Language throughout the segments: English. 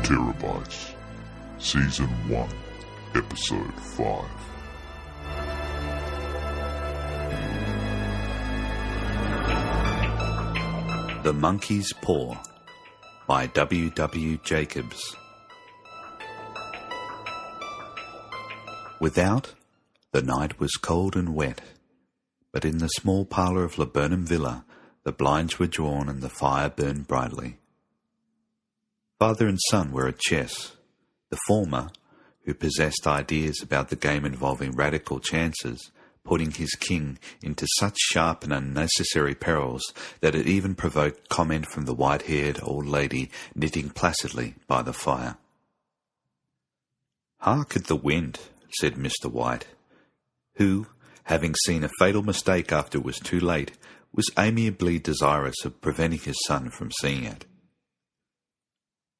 Terabytes, Season 1, Episode 5. The Monkey's Paw by W. W. Jacobs. Without, the night was cold and wet, but in the small parlour of Laburnum Villa the blinds were drawn and the fire burned brightly. Father and son were at chess. The former, who possessed ideas about the game involving radical chances, putting his king into such sharp and unnecessary perils that it even provoked comment from the white-haired old lady knitting placidly by the fire. "Hark at the wind," said Mr. White, who, having seen a fatal mistake after it was too late, was amiably desirous of preventing his son from seeing it.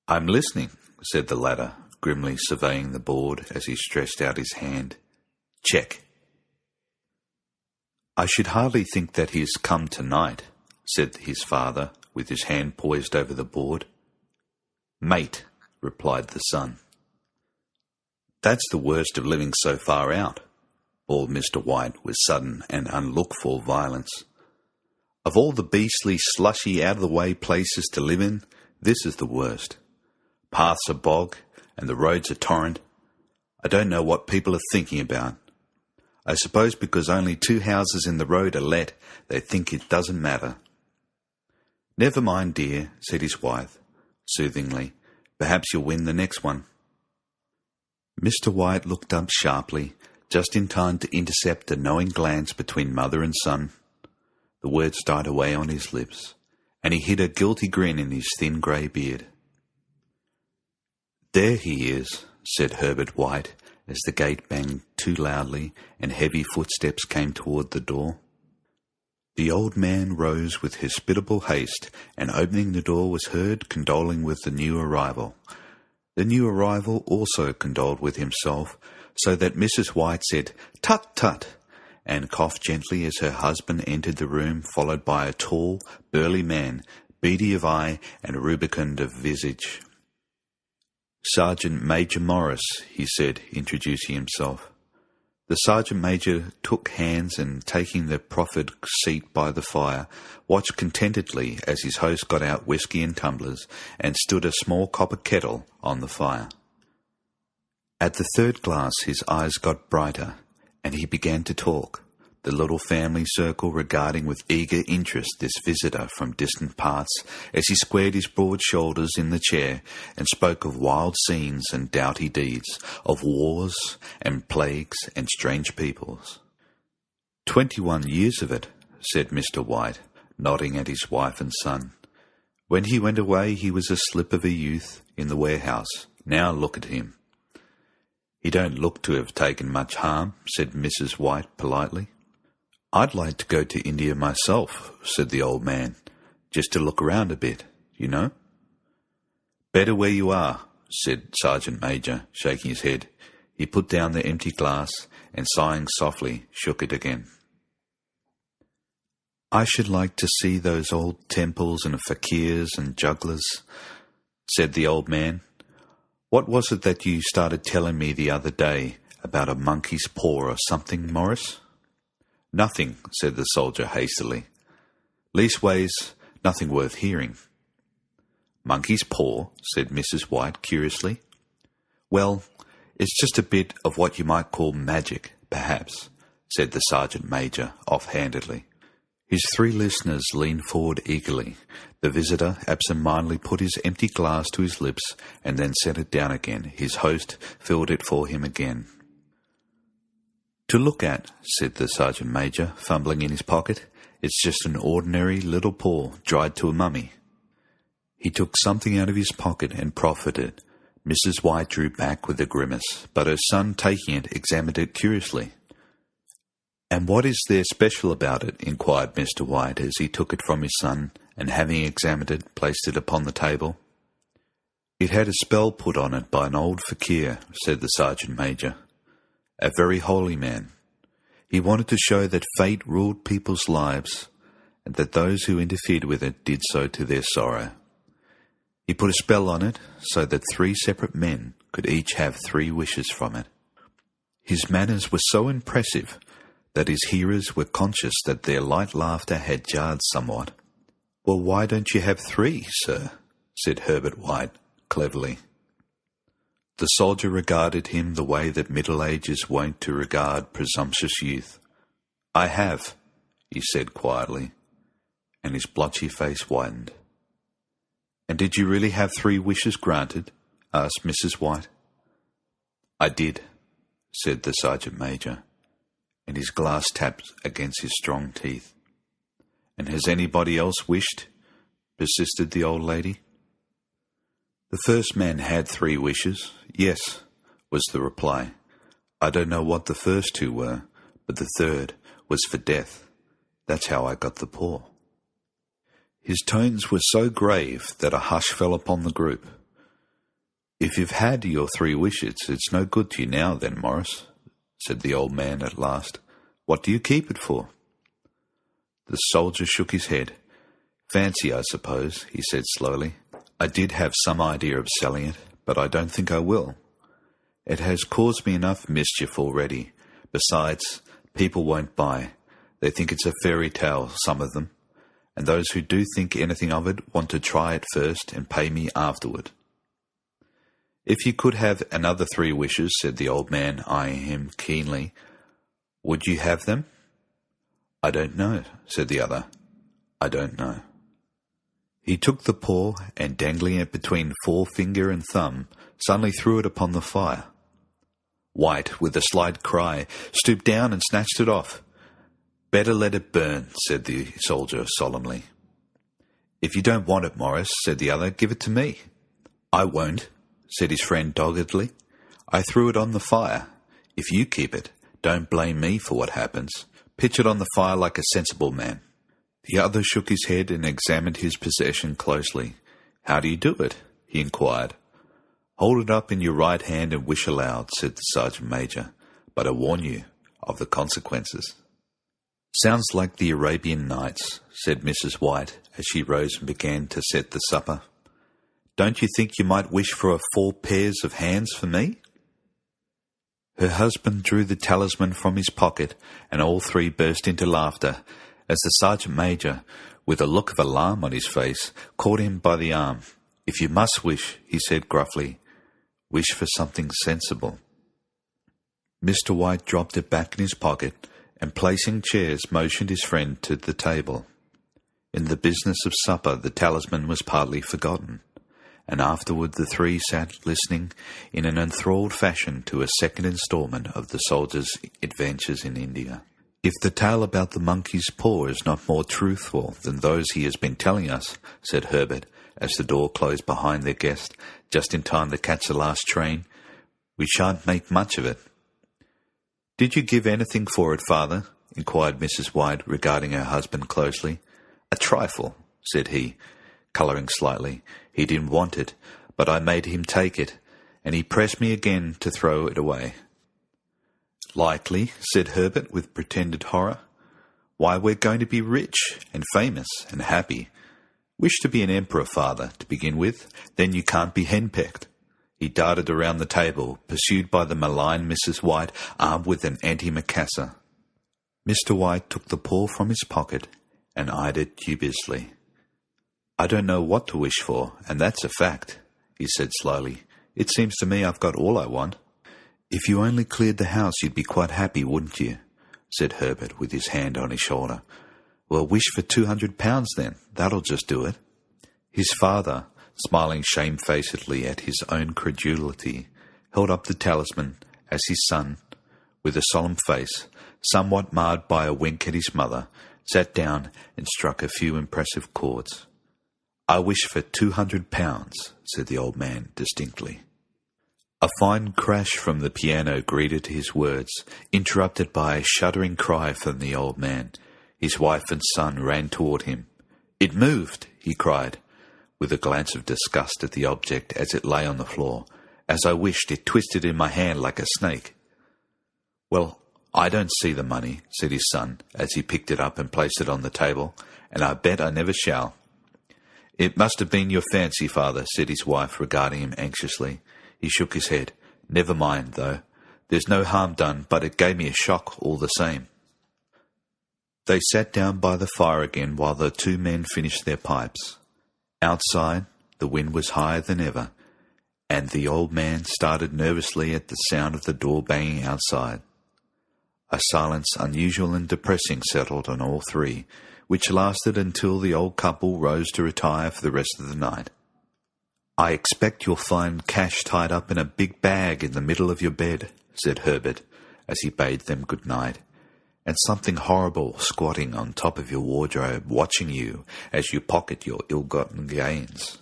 "I'm listening," said the latter, grimly surveying the board as he stretched out his hand. "Check." "I should hardly think that he has come tonight," said his father, with his hand poised over the board. "Mate," replied the son. "That's the worst of living so far out," bawled Mr. White with sudden and unlooked-for violence. "Of all the beastly, slushy, out-of-the-way places to live in, this is the worst. Paths are bog, and the roads are torrent. I don't know what people are thinking about. I suppose because only 2 houses in the road are let, they think it doesn't matter." "Never mind, dear," said his wife, soothingly. "Perhaps you'll win the next one." Mr. White looked up sharply, just in time to intercept a knowing glance between mother and son. The words died away on his lips, and he hid a guilty grin in his thin grey beard. "There he is," said Herbert White, as the gate banged too loudly and heavy footsteps came toward the door. The old man rose with hospitable haste, and opening the door was heard condoling with the new arrival. The new arrival also condoled with himself, so that Mrs. White said, "Tut, tut," and coughed gently as her husband entered the room, followed by a tall, burly man, beady of eye and rubicund of visage. "Sergeant Major Morris," he said, introducing himself. The sergeant major took hands and, taking the proffered seat by the fire, watched contentedly as his host got out whisky and tumblers and stood a small copper kettle on the fire. At the third glass his eyes got brighter, and he began to talk, the little family circle regarding with eager interest this visitor from distant parts as he squared his broad shoulders in the chair and spoke of wild scenes and doughty deeds, of wars and plagues and strange peoples. 21 years of it," said Mr. White, nodding at his wife and son. "When he went away he was a slip of a youth in the warehouse. Now look at him." "He don't look to have taken much harm," said Mrs. White politely. "I'd like to go to India myself," said the old man, "just to look around a bit, you know." "Better where you are," said Sergeant Major, shaking his head. He put down the empty glass and, sighing softly, shook it again. "I should like to see those old temples and fakirs and jugglers," said the old man. "What was it that you started telling me the other day about a monkey's paw or something, Morris?" "Nothing," said the soldier hastily. "Leastways, nothing worth hearing." "Monkey's paw?" said Mrs. White curiously. "Well, it's just a bit of what you might call magic, perhaps," said the sergeant major offhandedly. His 3 listeners leaned forward eagerly. The visitor absent-mindedly put his empty glass to his lips and then set it down again. His host filled it for him again. "To look at," said the sergeant major, fumbling in his pocket, "it's just an ordinary little paw dried to a mummy." He took something out of his pocket and proffered it. Mrs. White drew back with a grimace, but her son, taking it, examined it curiously. "And what is there special about it?" inquired Mr. White as he took it from his son and, having examined it, placed it upon the table. "It had a spell put on it by an old fakir," said the sergeant major. "A very holy man. He wanted to show that fate ruled people's lives, and that those who interfered with it did so to their sorrow. He put a spell on it so that 3 separate men could each have 3 wishes from it. His manners were so impressive that his hearers were conscious that their light laughter had jarred somewhat. "Well, why don't you have 3, sir?" said Herbert White, cleverly. The soldier regarded him the way that Middle Age is wont to regard presumptuous youth. "I have," he said quietly, and his blotchy face whitened. "And did you really have 3 wishes granted?" asked Mrs. White. "I did," said the Sergeant Major, and his glass tapped against his strong teeth. "And has anybody else wished?" persisted the old lady. "The first man had 3 wishes, yes," was the reply. "I don't know what the first 2 were, but the third was for death. That's how I got the paw." His tones were so grave that a hush fell upon the group. "If you've had your 3 wishes, it's no good to you now then, Morris," said the old man at last. "What do you keep it for?" The soldier shook his head. "Fancy, I suppose," he said slowly. "I did have some idea of selling it, but I don't think I will. It has caused me enough mischief already. Besides, people won't buy. They think it's a fairy tale, some of them, and those who do think anything of it want to try it first and pay me afterward." "If you could have another 3 wishes," said the old man, eyeing him keenly, "would you have them?" "I don't know," said the other. "I don't know." He took the paw and, dangling it between forefinger and thumb, suddenly threw it upon the fire. White, with a slight cry, stooped down and snatched it off. "Better let it burn," said the soldier solemnly. "If you don't want it, Morris," said the other, "give it to me." "I won't," said his friend doggedly. "I threw it on the fire. If you keep it, don't blame me for what happens. Pitch it on the fire like a sensible man." The other shook his head and examined his possession closely. "How do you do it?" he inquired. "Hold it up in your right hand and wish aloud," said the Sergeant Major, "but I warn you of the consequences." "Sounds like the Arabian Nights," said Mrs. White as she rose and began to set the supper. "Don't you think you might wish for 4 pairs of hands for me?" Her husband drew the talisman from his pocket, and all 3 burst into laughter, as the Sergeant Major, with a look of alarm on his face, caught him by the arm. "If you must wish," he said gruffly, "wish for something sensible." Mr. White dropped it back in his pocket, and placing chairs, motioned his friend to the table. In the business of supper, the talisman was partly forgotten, and afterward the 3 sat listening in an enthralled fashion to a second instalment of the soldier's adventures in India. "If the tale about the monkey's paw is not more truthful than those he has been telling us," said Herbert, as the door closed behind their guest, just in time to catch the last train, "we shan't make much of it." "Did you give anything for it, father?" inquired Mrs. White, regarding her husband closely. "A trifle," said he, colouring slightly. "He didn't want it, but I made him take it, and he pressed me again to throw it away." "Likely," said Herbert with pretended horror. "Why, we're going to be rich and famous and happy. Wish to be an emperor, father, to begin with, then you can't be henpecked." He darted around the table, pursued by the malign Mrs. White, armed with an antimacassar. Mr. White took the paw from his pocket and eyed it dubiously. "I don't know what to wish for, and that's a fact," he said slowly. "It seems to me I've got all I want." "If you only cleared the house, you'd be quite happy, wouldn't you?" said Herbert, with his hand on his shoulder. "Well, wish for £200 then. That'll just do it." His father, smiling shamefacedly at his own credulity, held up the talisman as his son, with a solemn face, somewhat marred by a wink at his mother, sat down and struck a few impressive chords. "I wish for £200, said the old man distinctly. A fine crash from the piano greeted his words, interrupted by a shuddering cry from the old man. His wife and son ran toward him. "It moved," he cried, with a glance of disgust at the object as it lay on the floor. "As I wished, it twisted in my hand like a snake." "Well, I don't see the money," said his son, as he picked it up and placed it on the table, "and I bet I never shall." "It must have been your fancy, father," said his wife, regarding him anxiously. He shook his head. "Never mind, though. There's no harm done, but it gave me a shock all the same." They sat down by the fire again while the two men finished their pipes. Outside, the wind was higher than ever, and the old man started nervously at the sound of the door banging outside. A silence unusual and depressing settled on all three, which lasted until the old couple rose to retire for the rest of the night. "I expect you'll find cash tied up in a big bag in the middle of your bed," said Herbert, as he bade them good night, "and something horrible squatting on top of your wardrobe, watching you as you pocket your ill-gotten gains."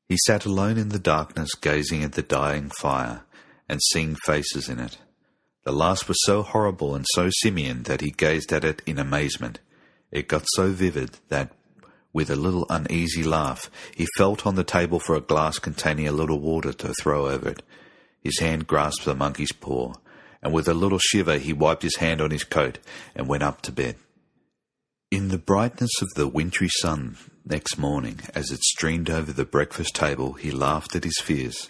He sat alone in the darkness, gazing at the dying fire, and seeing faces in it. The last was so horrible and so simian that he gazed at it in amazement. It got so vivid that, with a little uneasy laugh, he felt on the table for a glass containing a little water to throw over it. His hand grasped the monkey's paw, and with a little shiver he wiped his hand on his coat and went up to bed. In the brightness of the wintry sun next morning, as it streamed over the breakfast table, he laughed at his fears.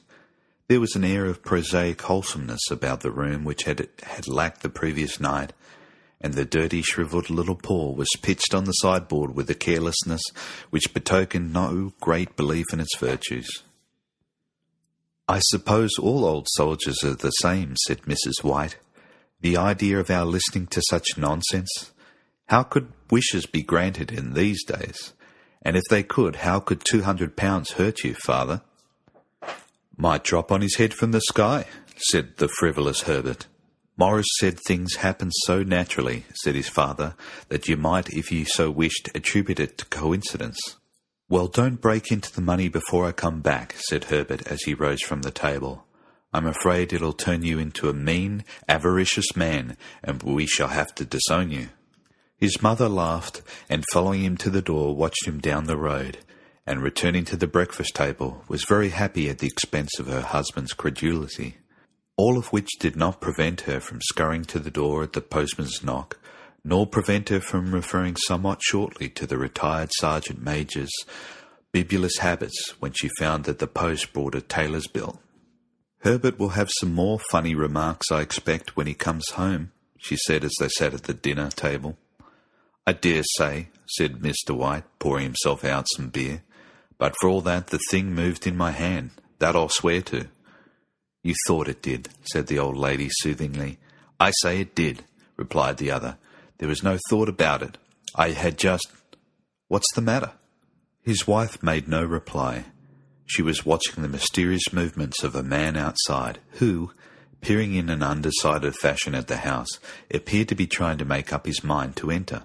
There was an air of prosaic wholesomeness about the room which had lacked the previous night, and the dirty, shriveled little paw was pitched on the sideboard with a carelessness which betokened no great belief in its virtues. "I suppose all old soldiers are the same," said Mrs. White. "The idea of our listening to such nonsense! How could wishes be granted in these days? And if they could, how could £200 hurt you, father?" "Might drop on his head from the sky," said the frivolous Herbert. "Morris said things happen so naturally," said his father, "that you might, if you so wished, attribute it to coincidence." "Well, don't break into the money before I come back," said Herbert as he rose from the table. "I'm afraid it'll turn you into a mean, avaricious man, and we shall have to disown you." His mother laughed, and following him to the door, watched him down the road, and returning to the breakfast table, was very happy at the expense of her husband's credulity. All of which did not prevent her from scurrying to the door at the postman's knock, nor prevent her from referring somewhat shortly to the retired sergeant major's bibulous habits when she found that the post brought a tailor's bill. "Herbert will have some more funny remarks, I expect, when he comes home," she said as they sat at the dinner table. "I dare say," said Mr. White, pouring himself out some beer. "But for all that, the thing moved in my hand. That I'll swear to." "You thought it did," said the old lady soothingly. "I say it did," replied the other. "There was no thought about it. I had just— What's the matter?" His wife made no reply. She was watching the mysterious movements of a man outside, who, peering in an undecided fashion at the house, appeared to be trying to make up his mind to enter.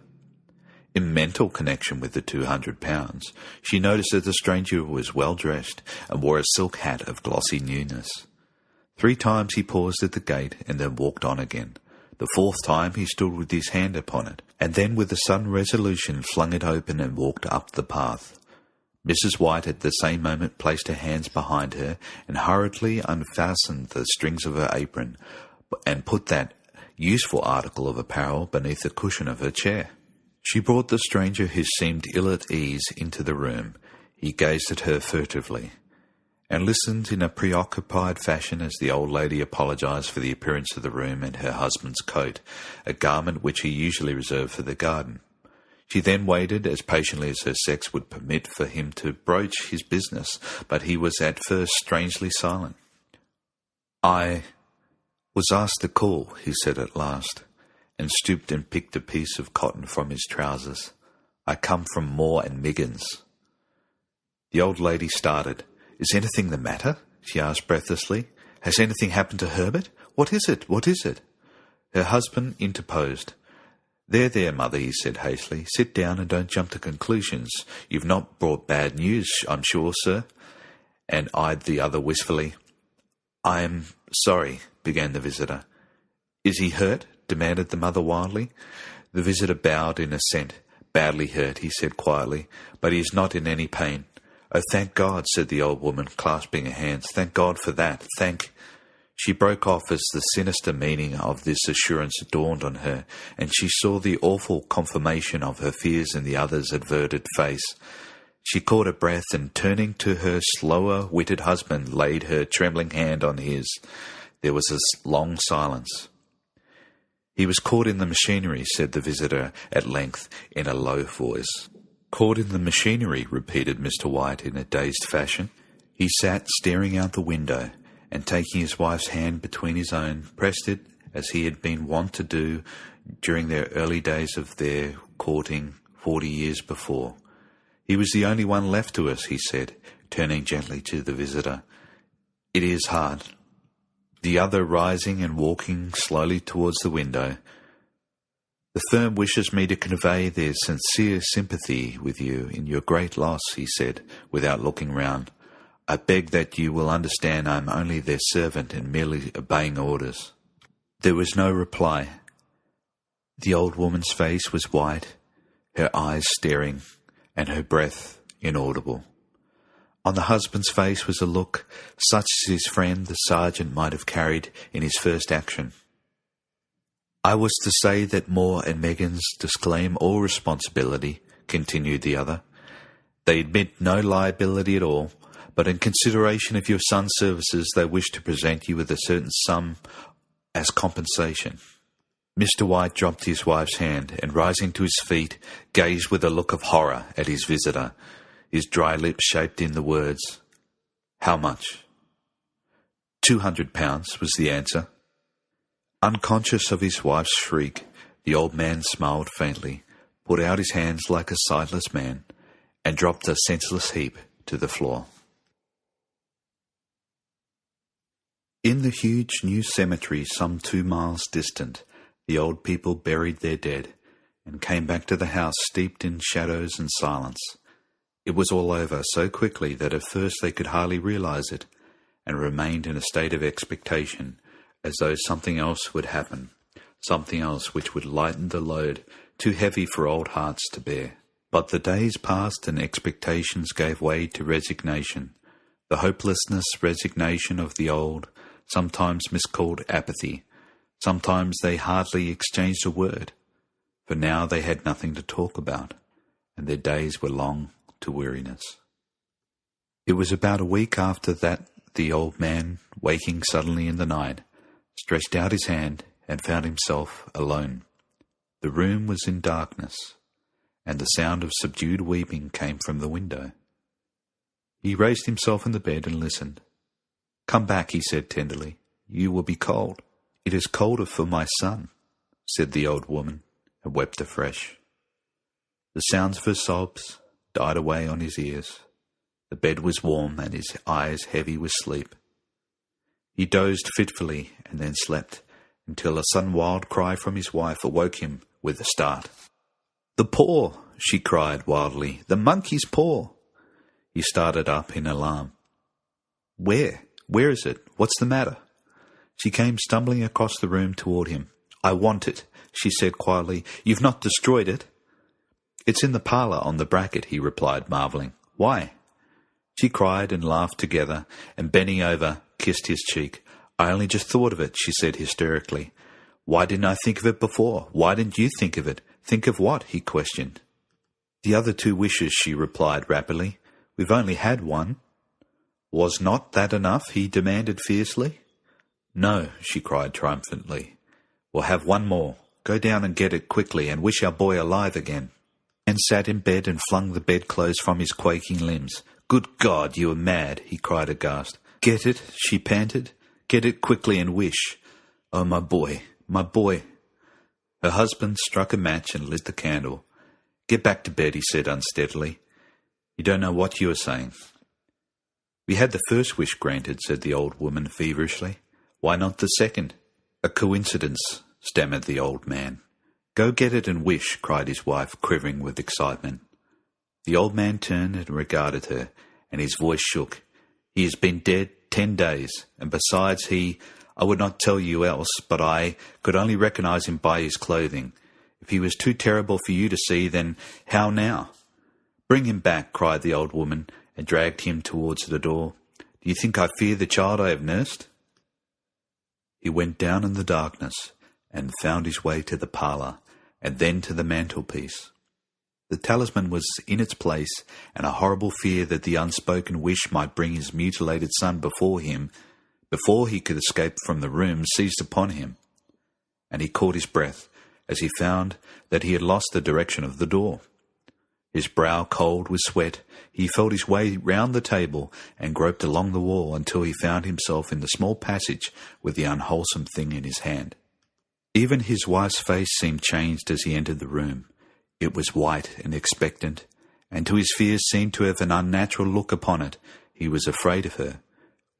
In mental connection with the £200, she noticed that the stranger was well dressed and wore a silk hat of glossy newness. 3 times he paused at the gate and then walked on again. The 4th time he stood with his hand upon it, and then with a sudden resolution flung it open and walked up the path. Mrs. White at the same moment placed her hands behind her and hurriedly unfastened the strings of her apron and put that useful article of apparel beneath the cushion of her chair. She brought the stranger, who seemed ill at ease, into the room. He gazed at her furtively, and listened in a preoccupied fashion as the old lady apologized for the appearance of the room and her husband's coat, a garment which he usually reserved for the garden. She then waited as patiently as her sex would permit for him to broach his business, but he was at first strangely silent. "I was asked to call," he said at last, and stooped and picked a piece of cotton from his trousers. "I come from Moore and Miggins." The old lady started. "Is anything the matter?" she asked breathlessly. "Has anything happened to Herbert? What is it? What is it?" Her husband interposed. There, mother," he said hastily. "Sit down and don't jump to conclusions. You've not brought bad news, I'm sure, sir," and eyed the other wistfully. "I am sorry," began the visitor. "Is he hurt?" demanded the mother wildly. The visitor bowed in assent. "Badly hurt," he said quietly, "but he is not in any pain." "Oh, thank God," said the old woman, clasping her hands. "Thank God for that. Thank—" She broke off as the sinister meaning of this assurance dawned on her, and she saw the awful confirmation of her fears in the other's averted face. She caught her breath and, turning to her slower-witted husband, laid her trembling hand on his. There was a long silence. "He was caught in the machinery," said the visitor at length in a low voice. "Caught in the machinery," repeated Mr. White in a dazed fashion. He sat staring out the window, and taking his wife's hand between his own, pressed it as he had been wont to do during their early days of their courting 40 years before. "He was the only one left to us," he said, turning gently to the visitor. "It is hard." The other rising and walking slowly towards the window. "The firm wishes me to convey their sincere sympathy with you in your great loss," he said, without looking round. "I beg that you will understand I am only their servant and merely obeying orders." There was no reply. The old woman's face was white, her eyes staring, and her breath inaudible. On the husband's face was a look such as his friend the sergeant might have carried in his first action. "I was to say that Moore and Meggins disclaim all responsibility," continued the other. "They admit no liability at all, but in consideration of your son's services they wish to present you with a certain sum as compensation." Mr. White dropped his wife's hand and, rising to his feet, gazed with a look of horror at his visitor. His dry lips shaped in the words, "How much?" £200 was the answer. Unconscious of his wife's shriek, the old man smiled faintly, put out his hands like a sightless man, and dropped a senseless heap to the floor. In the huge new cemetery some 2 miles distant, the old people buried their dead, and came back to the house steeped in shadows and silence. It was all over so quickly that at first they could hardly realize it, and remained in a state of expectation, as though something else would happen, something else which would lighten the load too heavy for old hearts to bear. But the days passed and expectations gave way to resignation, the hopelessness resignation of the old, sometimes miscalled apathy. Sometimes they hardly exchanged a word, for now they had nothing to talk about, and their days were long to weariness. It was about a week after that the old man, waking suddenly in the night, stretched out his hand and found himself alone. The room was in darkness, and the sound of subdued weeping came from the window. He raised himself in the bed and listened. "Come back," he said tenderly. "You will be cold." "It is colder for my son," said the old woman, and wept afresh. The sounds of her sobs died away on his ears. The bed was warm and his eyes heavy with sleep. He dozed fitfully and then slept until a sudden wild cry from his wife awoke him with a start. "The paw!" she cried wildly. "The monkey's paw!" He started up in alarm. "Where? Where is it? What's the matter?" She came stumbling across the room toward him. "I want it," she said quietly. "You've not destroyed it?" "It's in the parlour on the bracket," he replied, marvelling. "Why?" She cried and laughed together, and bending over, kissed his cheek. "I only just thought of it," she said hysterically. "Why didn't I think of it before? Why didn't you think of it?" "Think of what?" he questioned. "The other 2 wishes," she replied rapidly. "We've only had one." "Was not that enough?" he demanded fiercely. "No," she cried triumphantly. "We'll have one more. Go down and get it quickly and wish our boy alive again." And sat in bed and flung the bedclothes from his quaking limbs. "Good God, you are mad," he cried aghast. "Get it," she panted. "Get it quickly and wish. Oh, my boy, my boy." Her husband struck a match and lit the candle. "Get back to bed," he said unsteadily. "You don't know what you are saying." "We had the first wish granted," said the old woman feverishly. "Why not the second?" "A coincidence," stammered the old man. "Go get it and wish," cried his wife, quivering with excitement. The old man turned and regarded her, and his voice shook. "He has been dead 10 days, and besides I would not tell you else, but I could only recognize him by his clothing. If he was too terrible for you to see, then how now?" "Bring him back," cried the old woman, and dragged him towards the door. "Do you think I fear the child I have nursed?" He went down in the darkness, and found his way to the parlour, and then to the mantelpiece. The The talisman was in its place, and a horrible fear that the unspoken wish might bring his mutilated son before him, before he could escape from the room, seized upon him. And he caught his breath as he found that he had lost the direction of the door. His brow cold with sweat, he felt his way round the table and groped along the wall until he found himself in the small passage with the unwholesome thing in his hand. Even his wife's face seemed changed as he entered the room. It was white and expectant, and to his fears seemed to have an unnatural look upon it. He was afraid of her.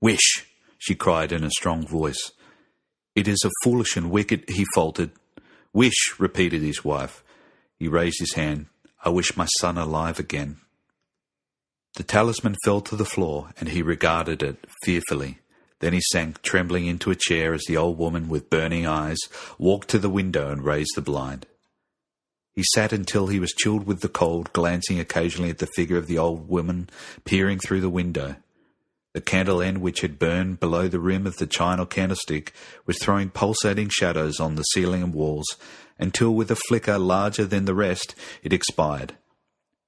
"Wish!" she cried in a strong voice. "It is a foolish and wicked," he faltered. "Wish," repeated his wife. He raised his hand. "I wish my son alive again." The talisman fell to the floor, and he regarded it fearfully. Then he sank trembling into a chair as the old woman with burning eyes walked to the window and raised the blind. He sat until he was chilled with the cold, glancing occasionally at the figure of the old woman peering through the window. The candle end which had burned below the rim of the china candlestick was throwing pulsating shadows on the ceiling and walls, until with a flicker larger than the rest it expired.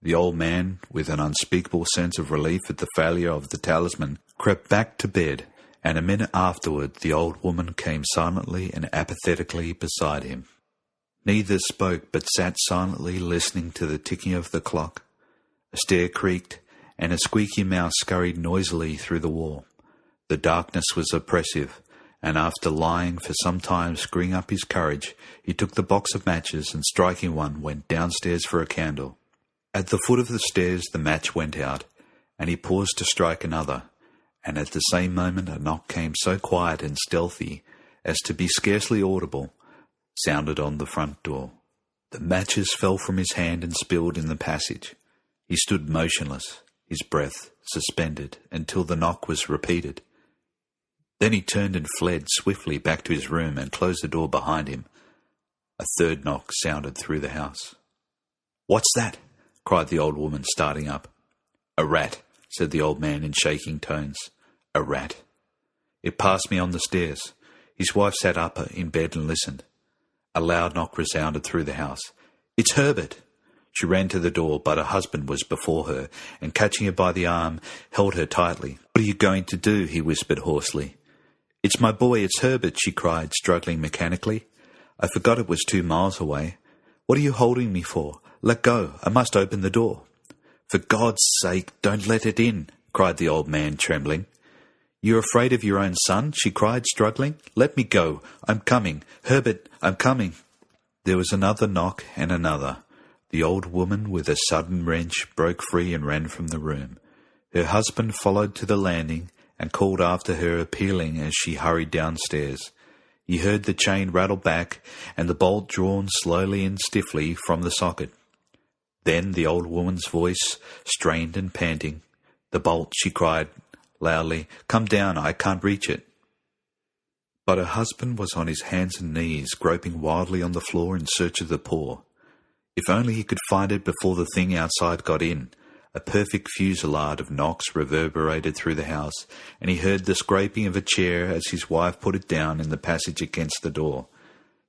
The old man, with an unspeakable sense of relief at the failure of the talisman, crept back to bed, and a minute afterward the old woman came silently and apathetically beside him. Neither spoke, but sat silently listening to the ticking of the clock. A stair creaked, and a squeaky mouse scurried noisily through the wall. The darkness was oppressive, and after lying for some time screwing up his courage, he took the box of matches and, striking one, went downstairs for a candle. At the foot of the stairs the match went out, and he paused to strike another, and at the same moment a knock came so quiet and stealthy as to be scarcely audible, sounded on the front door. The matches fell from his hand and spilled in the passage. He stood motionless, his breath suspended, until the knock was repeated. Then he turned and fled swiftly back to his room and closed the door behind him. A third knock sounded through the house. "What's that?" cried the old woman, starting up. "A rat," said the old man in shaking tones. "A rat. It passed me on the stairs." His wife sat up in bed and listened. A loud knock resounded through the house. "It's Herbert!" She ran to the door, but her husband was before her, and catching her by the arm, held her tightly. "What are you going to do?" he whispered hoarsely. "It's my boy, it's Herbert," she cried, struggling mechanically. "I forgot it was 2 miles away. What are you holding me for? Let go. I must open the door." "For God's sake, don't let it in," cried the old man, trembling. "You're afraid of your own son?" she cried, struggling. "Let me go. I'm coming. Herbert, I'm coming." There was another knock and another. The old woman, with a sudden wrench, broke free and ran from the room. Her husband followed to the landing and called after her, appealing as she hurried downstairs. He heard the chain rattle back and the bolt drawn slowly and stiffly from the socket. Then the old woman's voice, strained and panting. "The bolt," she cried loudly. "Come down, I can't reach it." But her husband was on his hands and knees, groping wildly on the floor in search of the paw. If only he could find it before the thing outside got in. A perfect fusillade of knocks reverberated through the house, and he heard the scraping of a chair as his wife put it down in the passage against the door.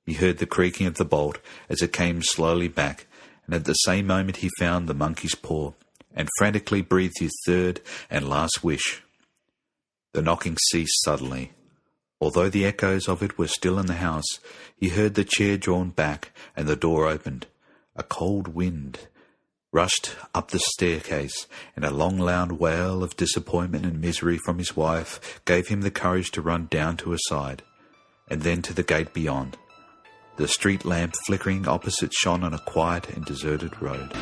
He heard the creaking of the bolt as it came slowly back, and at the same moment he found the monkey's paw, and frantically breathed his third and last wish. The knocking ceased suddenly. Although the echoes of it were still in the house, he heard the chair drawn back and the door opened. A cold wind rushed up the staircase, and a long loud wail of disappointment and misery from his wife gave him the courage to run down to her side, and then to the gate beyond. The street lamp flickering opposite shone on a quiet and deserted road.